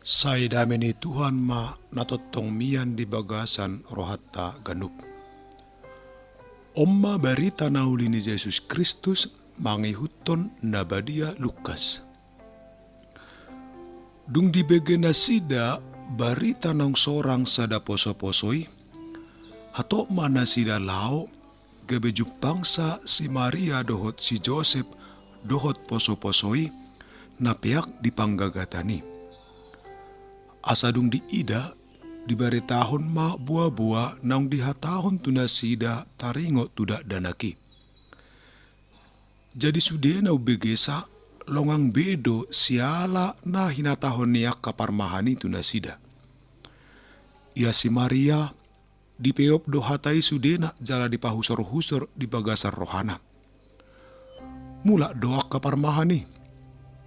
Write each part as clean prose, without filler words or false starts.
Saidameni Tuhan ma natotong mian di bagasan rohatta ganup. Omma berita nauli ni Yesus Kristus mangihuton nabadia Lukas. Dung di begena sida barita nang sorang sada poso-posoi, hato mana sida lao gebejuk bangsa si Maria dohot si Joseph dohot poso-posoi napiak di panggagatani. Asadung di ida, di bare tahun ma buah-buah nang dihatahon tuna sida taringo tudak danaki. Jadi sudena ubegesa longang bedo siala na hinatahon niak kaparmahani tuna sida. Ia si Maria di peop do hatai sudena jala di pahusor-husor di bagasar rohana. Mula doak kaparmahani,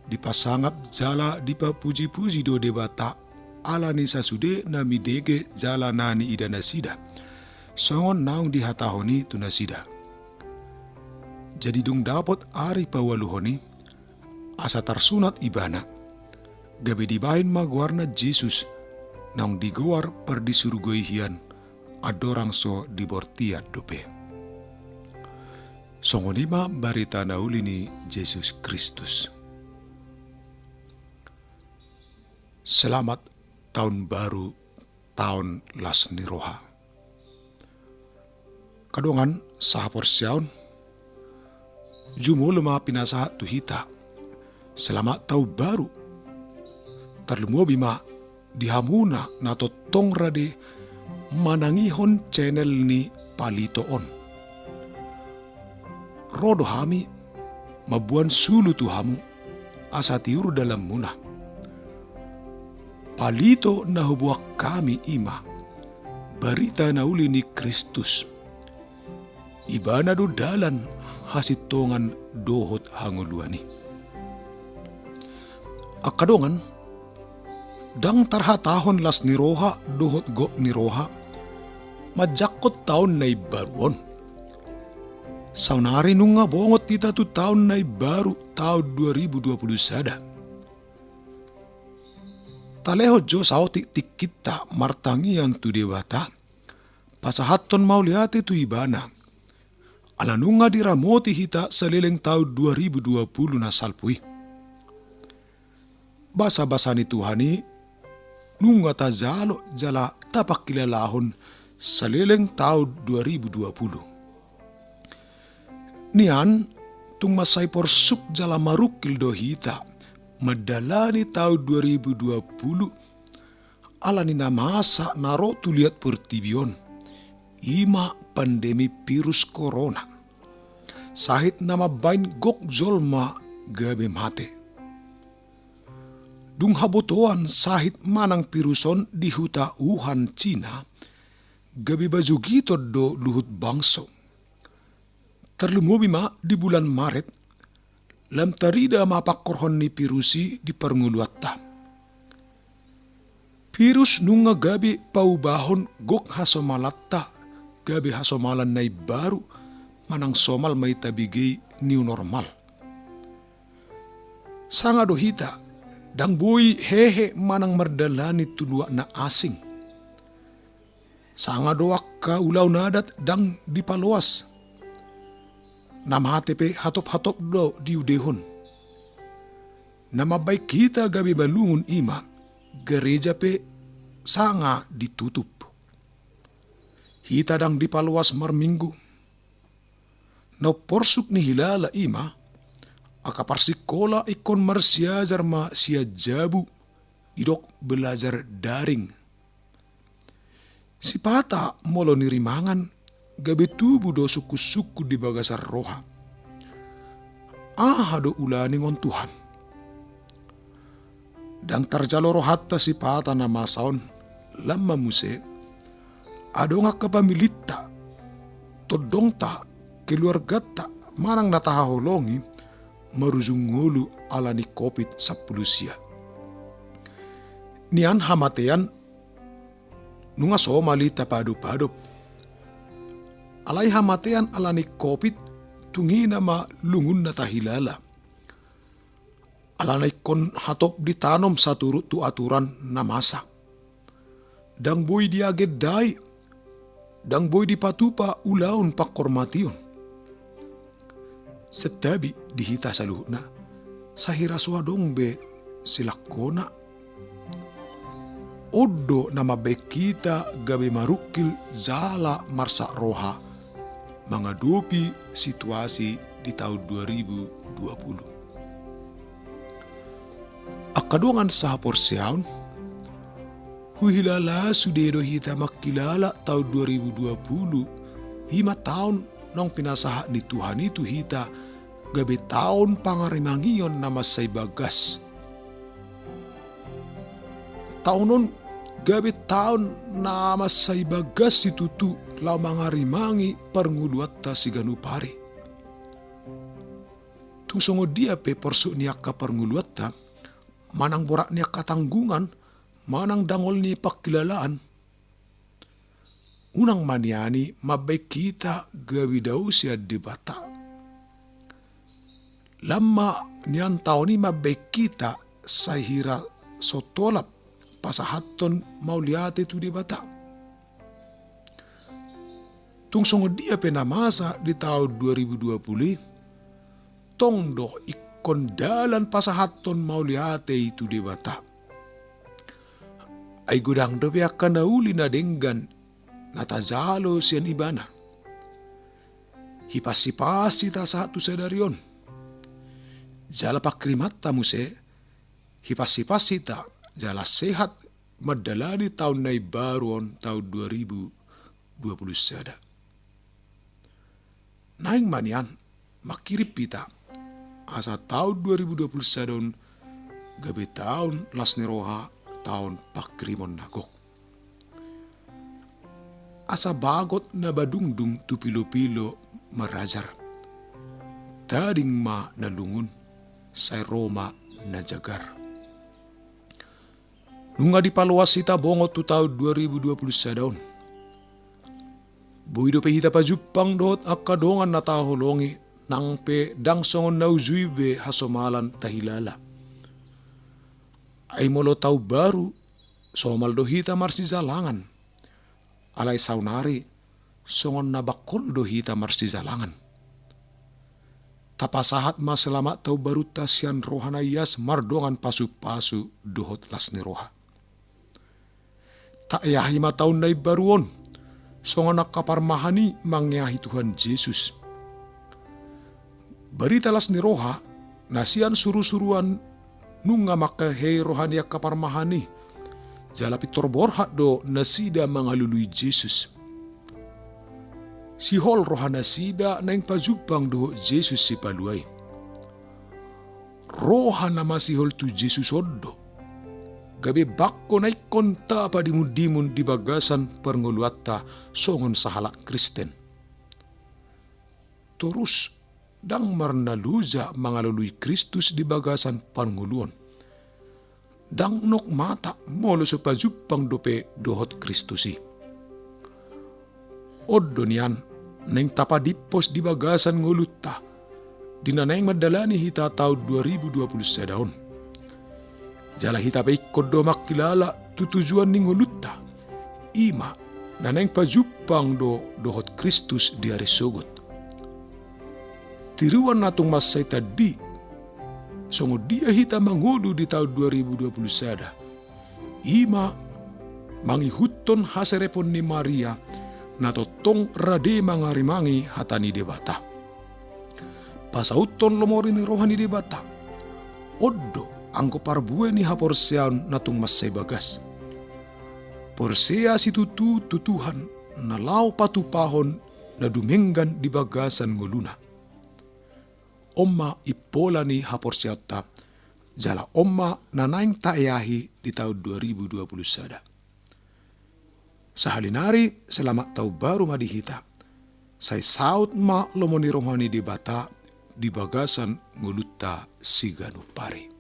di pasangap jala di papuji-puji do debata ala ni sasude na midege jala nani ida nasida. Songon naung dihatahoni tu nasida. Jadi dung dapot ari pawaluhoni, asa tarsunat ibana. Gabe dibahin maguarna Jesus, naung digoar per disurugoi hian, adorang so dibortiat dope. Songonima barita nauli ni Jesus Kristus. Selamat tahun baru, tahun las niroha. Kadongan sahapor siaun, jumo lema pinasa tuhita. Selamat tahun baru. Terlemu bima dihamuna na totong rade manangihon channel ni palito on. Rodo hami mabuan sulu tuhamu asa tiur dalam munah. Palito na hubuak kami ima, barita na uli ni Kristus. Iba na do dalan hasitongan dohot hanguluani. Akadongan, dang tarhatahon las niroha dohot go niroha, majakot taon na ibaruon. Saunari nung nga bongot kita tu taon na ibaru taon 2020 sada. Taleho jo sao tik kita martangi yang tu dewata, pasahaton mau lihat tu ibana. Alanunga diramoti hita seleleng tahun 2020 na salpui. Basa-basa ni Tuhani, nunga ta jalo jala tapak kilalahon seleleng tahun 2020. Nian, tung masay porsuk jala marukil do hita. Madalani tahun 2020 alani namasa naro tuliat pertibion ima pandemi virus corona sahit nama bain gok jolma gabe mate dung habotoan sahit manang viruson di huta Wuhan Cina gabe baju gito do luhut bangso terlemu bima di bulan Maret lam tarida mapakorhon ni pirusi di pernguluatta. Virus nunga gabi paubahon gok hasomalatta, gabi hasomalan na baru manang somal may tabigay new normal. Sanga dohita, dang boy hehe manang mardalani tulua na asing. Sanga doak ka ulaw nadat dang dipaloas. Nama HTP hatop-hatop do diudehon. Nama baik kita gabi balungun ima, gereja pe sanga ditutup. Hita dang dipaluas marminggu. No porsuk ni hilala ima, akaparsikola ikon marsiajar ma sia jabu, idok belajar daring. Si pata molo nirimangan, gabe tubu do suku-suku di bagasar roha. Do ulani ngon Tuhan. Dan tarjalo rohatta si pata na masaon lama muse. Ado nga kapamilita. Todong ta keluargata marang natahaholongi maruzungulu ala ni COVID-19. Nian hamatean nunga somalita padop-padop. Alay hamatean alani COVID tungi nama lungun na tahilala. Alanay kon hatop ditanam sa turut tu aturan na masa. Dang boy diaged dai, dang boy dipatupa ulaun pakormation. Setabi dihita sa luhut na, sa hiraswadong be silakona. Odo na mabekita gabi marukil zala marsa roha, mga dopi situasi di tahun 2020. Akaduangan sa haporseaon, huhilala sudedo hita makilala tahun 2020, 5 tahun nang pinasaha ni Tuhan itu hita gabi tahun pangarimangion na masay bagas. Taonon gabi tahun na masay bagas situtu lau mangarimangi parnguluat ta si ganupari. Tungsongo dia pe porsuk niya ka parnguluat ta, manang borak niya katanggungan, manang dangol ni pakilalaan. Unang maniani mabay kita gawi daw siya di bata. Lama niyan tao ni mabay kita sa hira sotolap pasahaton mauliate tu di bata. Tungsong dia penamasa di tahun 2020, tongdo ikondalan pasahaton mauliate itu di bata. Ay gudang dobe akan nauli na denggan natazalo siyan ibana. Hipasi-pasi ta satu sedarion. Jala pakrimat tamu se, hipasi-pasi ta jala sehat madalani tahun na baruan tahun 2020 sada. Naing manian makirip pita asa tahun 2020 sadon gabi tahun lasniroha tahun pakrimon nagok. Asa bagot na badungdung tu pilo-pilo marajar. Tading ma nalungun say Roma na jagar. Nunga di paluas sita bongot tu tahun 2020 sadaon. Buido pe hita pa Jupang dot akadongan na taholongi nang pe dang songon nauzuibe hasomalan tahilala. Ay molo tau baru somal do hita marsi zalangan. Alay saunari songon nabakol do hita marsi zalangan. Tapasahat ma selamat tau baru tasyan rohanayas mardongan pasu-pasu dohot lasni roha. Tak yahi mataun na ibaruon, songon nakaparmahani mangyahi Tuhan Yesus. Beritalas ni roha, nasian suru-suruan nunga makahei rohani kaparmahani, jalapi torborhat do nasida mangalului Yesus. Sihol rohana sida na yung pajupang do Yesus si paluay. Rohana masihol tu Yesus oddo. Gabi bakko na ikonta pa dimun-dimun di bagasan pernguluatta songon sa halak Kristen. Terus dang marnaluza mangalului Kristus di bagasan panguluan. Dang nok mata molo sa pajupang dope dohot Kristusi. Oddo niyan neng tapadipos di bagasan ngulutta. Dinanayang madalani hita taon 2020 daon. Jala hita pa ikod makilala tutujuan ning ngulutta. Ima nanayang pajupang dohot Kristus di arisogot. Tiruan natong masay tadi. Songo dia hita mangudu di tahun 2020 sada. Ima mangihuton haserepon ni Maria na totong rade mangarimangi hatani debata. Pasauton lomori ni rohani debata. Oddo angko parbue ni haporsean natung masay bagas. Porsea si tutuhan na lau patupahon na dumenggan di bagasan nguluna. Oma ipola ni haporseata jala oma nanaing taayahi di tahun 2020 sada. Sa halinari selamat tau baru madihita. Say saut ma lomoni rohani di bata di bagasan ngulutta siganu pare.